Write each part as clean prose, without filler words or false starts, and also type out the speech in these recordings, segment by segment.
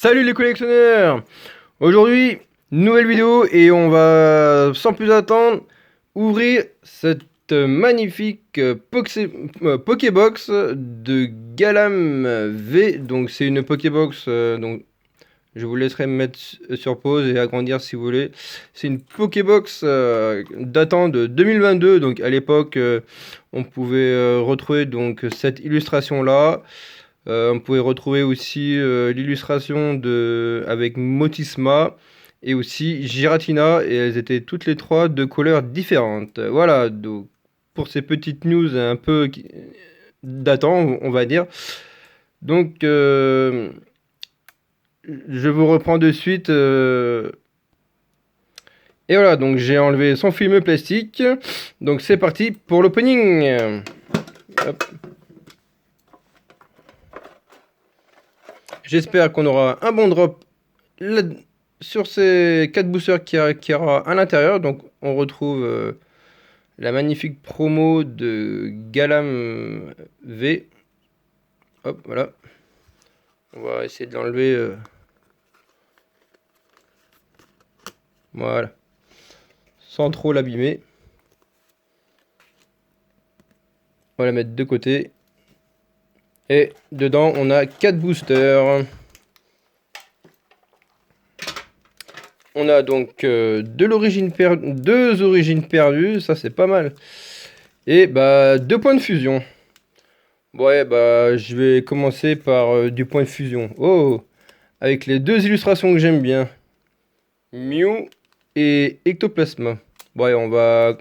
Salut les collectionneurs! Aujourd'hui, nouvelle vidéo et on va sans plus attendre ouvrir cette magnifique Pokébox de Galam V. Donc c'est une Pokébox, donc je vous laisserai me mettre sur pause et agrandir si vous voulez. C'est une Pokébox datant de 2022, donc à l'époque on pouvait retrouver donc cette illustration là. On pouvait retrouver aussi l'illustration avec Motisma et aussi Giratina, et elles étaient toutes les trois de couleurs différentes. Voilà, donc pour ces petites news un peu datant, on va dire. Donc je vous reprends de suite. Et voilà, donc j'ai enlevé son film plastique. Donc c'est parti pour l'opening. Hop. J'espère qu'on aura un bon drop sur ces 4 boosters qu'il y aura à l'intérieur. Donc on retrouve la magnifique promo de Galam V. Hop, voilà. On va essayer de l'enlever. Voilà. Sans trop l'abîmer. On va la mettre de côté. Et dedans, on a 4 boosters. On a donc deux origines perdues, ça c'est pas mal. Et bah 2 points de fusion. Ouais, bah je vais commencer par du point de fusion. Oh, avec les 2 illustrations que j'aime bien. Mew et Ectoplasma. Ouais, on va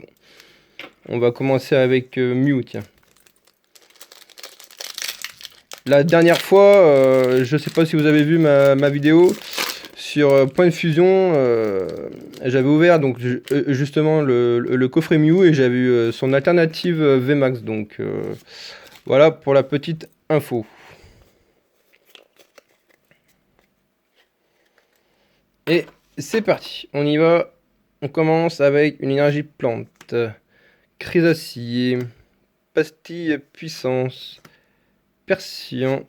commencer avec Mew, tiens. La dernière fois, je sais pas si vous avez vu ma vidéo sur point de fusion, j'avais ouvert donc justement le coffret Mew et j'avais eu son alternative VMAX. Donc voilà pour la petite info. Et c'est parti, on y va. On commence avec une énergie plante, Chrysacier, pastille puissance, Persian,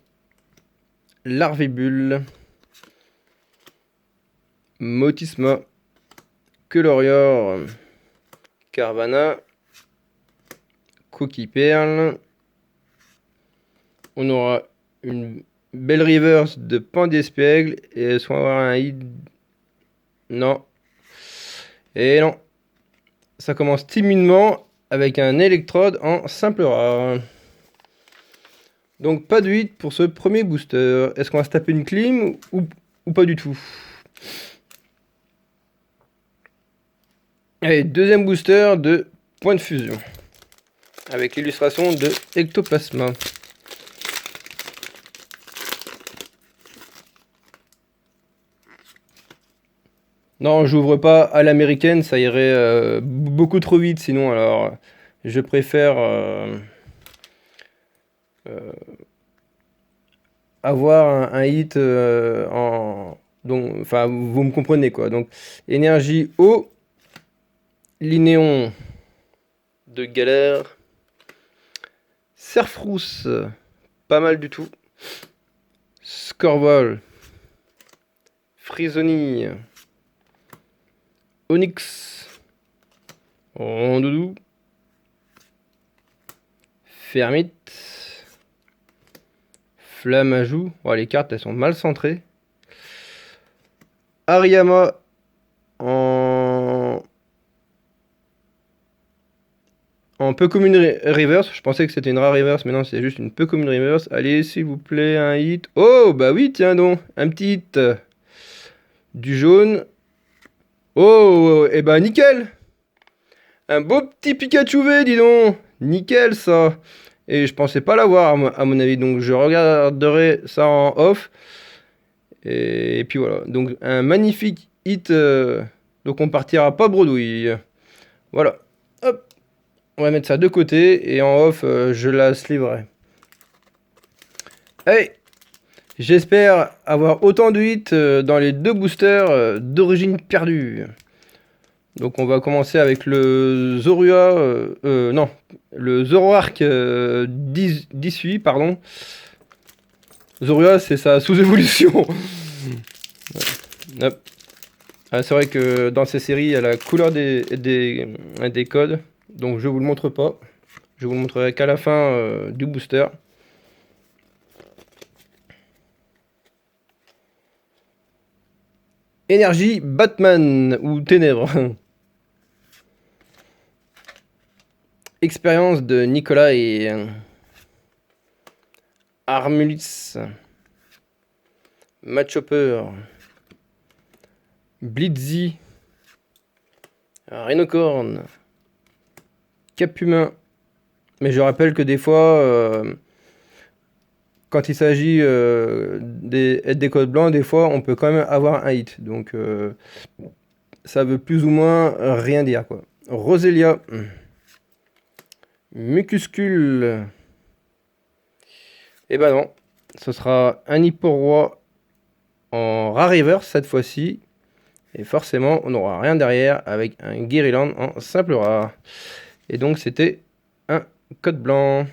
Larvébule, Motisma, Colorior, Carvana, Cookie Perle. On aura une belle reverse de Pandespiègle et elles sont avoir un hit. Non. Et non. Ça commence timidement avec un électrode en simple rare. Donc pas de hit pour ce premier booster. Est-ce qu'on va se taper une clim ou pas du tout? Allez, deuxième booster de point de fusion. Avec l'illustration de Ectoplasma. Non, j'ouvre pas à l'américaine, ça irait beaucoup trop vite sinon. Alors, je préfère avoir un hit donc, enfin, vous me comprenez quoi. Donc, énergie eau, Linéon de galère, Serfrousse, pas mal du tout, Scorvol, Frisoni, Onyx, Rondoudou, Fermite, Flammajou. Oh, les cartes elles sont mal centrées. Ariama en peu commune reverse. Je pensais que c'était une rare reverse, mais non, c'est juste une peu commune reverse. Allez, s'il vous plaît, un hit. Oh, bah oui, tiens donc, un petit hit. Du jaune. Oh, et bah nickel. Un beau petit Pikachu V, dis donc. Nickel, ça. Et je pensais pas l'avoir, à mon avis. Donc, je regarderai ça en off. Et puis voilà. Donc, un magnifique hit. Donc, on partira pas bredouille. Voilà. Hop. On va mettre ça de côté. Et en off, je la sliverai. Allez. J'espère avoir autant de hits dans les 2 boosters d'origine perdue. Donc on va commencer avec le Zorua, non, le Zoroark 18, pardon. Zorua, c'est sa sous-évolution. Hop. Ah, c'est vrai que dans ces séries, il y a la couleur des codes. Donc je vous le montre pas. Je vous le montrerai qu'à la fin du booster. Énergie Batman ou Ténèbres. Expérience de Nicolas et Armulus. Matchhopper. Blitzy. Rhinocorn. Cap humain. Mais je rappelle que des fois, quand il s'agit des codes blancs, des fois on peut quand même avoir un hit. Donc ça veut plus ou moins rien dire quoi. Roselia. Mucuscule. Et ben non. Ce sera un Hipporoi en rare reverse cette fois-ci. Et forcément, on n'aura rien derrière avec un Guériland en simple rare. Et donc, c'était un code blanc.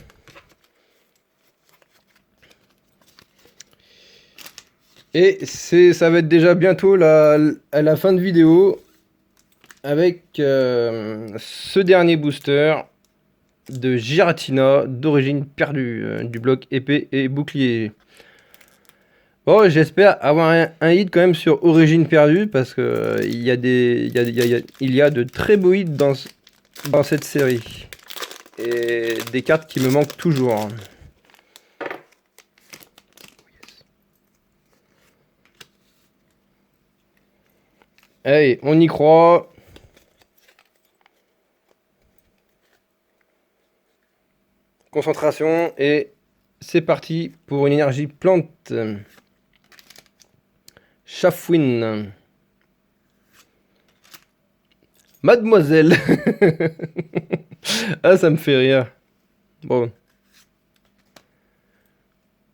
Et ça va être déjà bientôt à la fin de vidéo avec ce dernier booster de Giratina d'origine perdue du bloc épée et bouclier. Bon, j'espère avoir un hit quand même sur origine perdue parce que il y a de très beaux hits dans cette série et des cartes qui me manquent toujours. Allez, on y croit. Concentration et c'est parti pour une énergie plante. Chafouine. Mademoiselle. Ah, ça me fait rire. Bon.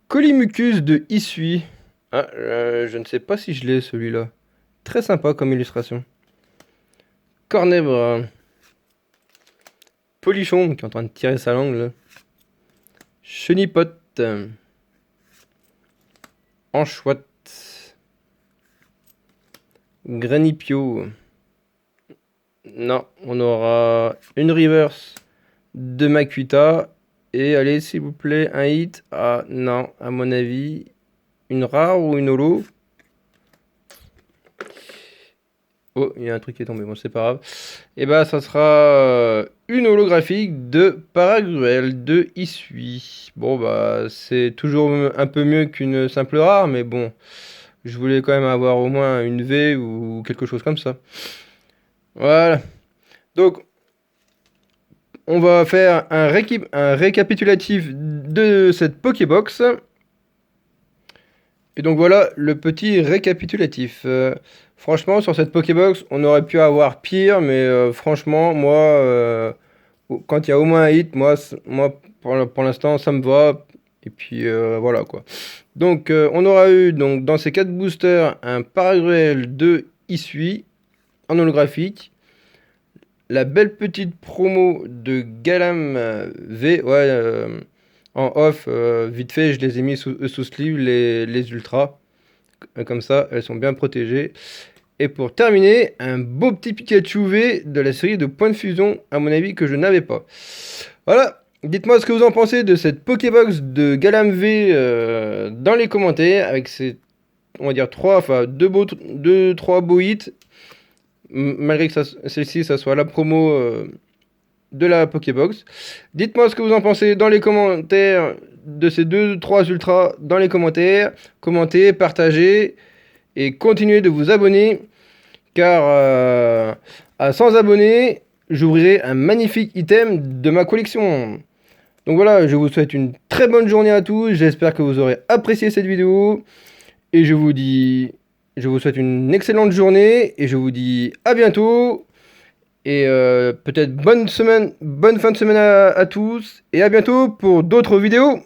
Colimucus de Issui. Ah, je ne sais pas si je l'ai celui-là. Très sympa comme illustration. Cornèbre. Polichon qui est en train de tirer sa langue là. Chenipote. Anchoite. Granipio. Non, on aura une reverse de Makuita. Et allez, s'il vous plaît, un hit. Ah non, à mon avis, une rare ou une holo. Oh, il y a un truc qui est tombé, bon, c'est pas grave. Et bah, ça sera une holographique de Paragruel de Issui. Bon, bah, c'est toujours un peu mieux qu'une simple rare, mais bon, je voulais quand même avoir au moins une V ou quelque chose comme ça. Voilà. Donc, on va faire un récapitulatif de cette Pokébox. Et donc voilà le petit récapitulatif. Franchement, sur cette Pokébox, on aurait pu avoir pire, mais franchement, moi, quand il y a au moins un hit, moi pour l'instant, ça me va. Et puis voilà quoi. Donc, on aura eu donc, dans ces 4 boosters un Paragruel de Issui en holographique. La belle petite promo de Galam V, ouais, en off, vite fait, je les ai mis sous sleeve, les ultras. Comme ça, elles sont bien protégées. Et pour terminer, un beau petit Pikachu V de la série de points de fusion, à mon avis, que je n'avais pas. Voilà, dites-moi ce que vous en pensez de cette Pokébox de Galam V dans les commentaires, avec ces, on va dire, 2-3 beaux hits. Malgré que celle-ci, ça soit la promo de la Pokébox. Dites-moi ce que vous en pensez dans les commentaires de ces 2-3 ultras dans les commentaires. Commentez, partagez et continuez de vous abonner car à 100 abonnés, j'ouvrirai un magnifique item de ma collection. Donc voilà, je vous souhaite une très bonne journée à tous. J'espère que vous aurez apprécié cette vidéo et je vous souhaite une excellente journée et je vous dis à bientôt. Et peut-être bonne fin de semaine à tous. Et à bientôt pour d'autres vidéos.